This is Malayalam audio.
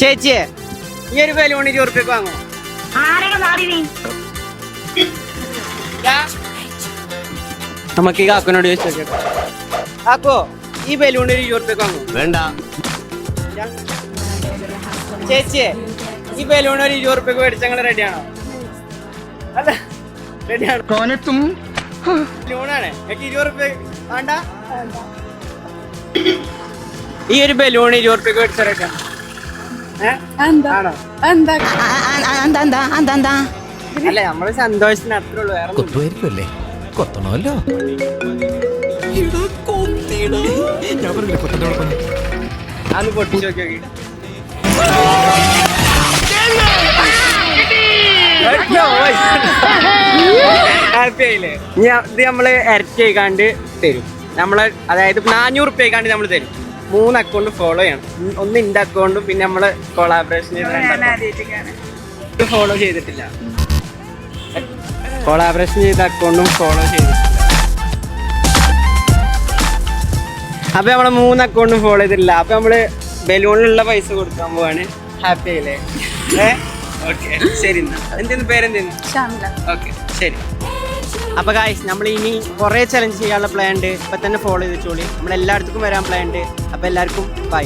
ചേച്ചിയെ ഈ ഒരു ബലൂൺ 20 റുപ്യക്ക് വാങ്ങോ? നമുക്ക് ഈ കാക്കനോട് ചോദിച്ചു കാക്കോ ഈ ബലൂൺ 20 റുപ്യക്ക് വാങ്ങോ? വേണ്ട. ചേച്ചിയെ ഈ ബലൂൺ 20 റുപ്യക്ക് മേടിച്ച ഞങ്ങൾ റെഡിയാണോ? അല്ല റെഡിയാണോ? ബലൂണാണ് 20 റുപ്യ വേണ്ട. ഈ ഒരു ബലൂൺ 20 റുപ്യക്ക് മേടിച്ച റെഡിയാണോ? അല്ല നമ്മള് സന്തോഷത്തിന് അത്രേ ഉള്ളൂ. വേറെ കൊത്തുമായിരിക്കുമല്ലേ? കൊത്തണമല്ലോ. അന്ന് പൊട്ടിച്ചു നോക്കി ഹാപ്പി ആയില്ലേ? ഇത് നമ്മള് ഇരട്ടി ആയിക്കാണ്ട് തരും. നമ്മള് അതായത് 400 റുപ്യ ആയിക്കാണ്ട് നമ്മൾ തരും. 3 അക്കൗണ്ട് ഫോളോ ചെയ്യണം. ഒന്ന് എന്റെ അക്കൗണ്ടും പിന്നെ നമ്മള് കൊളാബറേഷൻ ചെയ്ത് ഫോളോ ചെയ്തിട്ടില്ല. കൊളാബറേഷൻ ചെയ്ത അക്കൗണ്ടും ഫോളോ ചെയ്തിട്ടില്ല. അപ്പൊ നമ്മള് 3 അക്കൗണ്ടും ഫോളോ ചെയ്തിട്ടില്ല. അപ്പൊ നമ്മള് ബലൂണിലുള്ള പൈസ കൊടുക്കാൻ പോവാണ്. ഹാപ്പി ആയില്ലേ? ഓക്കെ ശരി. എന്തെന്ന് പേരെന്തെന്ന്? ഓക്കെ ശരി. അപ്പൊ ഗായ്സ് നമ്മൾ ഇനി കുറെ ചലഞ്ച് ചെയ്യാനുള്ള പ്ലാൻ ഉണ്ട്. ഇപ്പൊ തന്നെ ഫോളോ ചെയ്ത് വെച്ചോളി. നമ്മൾ എല്ലായിടത്തും വരാൻ പ്ലാൻ ഉണ്ട്. അപ്പൊ എല്ലാവർക്കും ബൈ.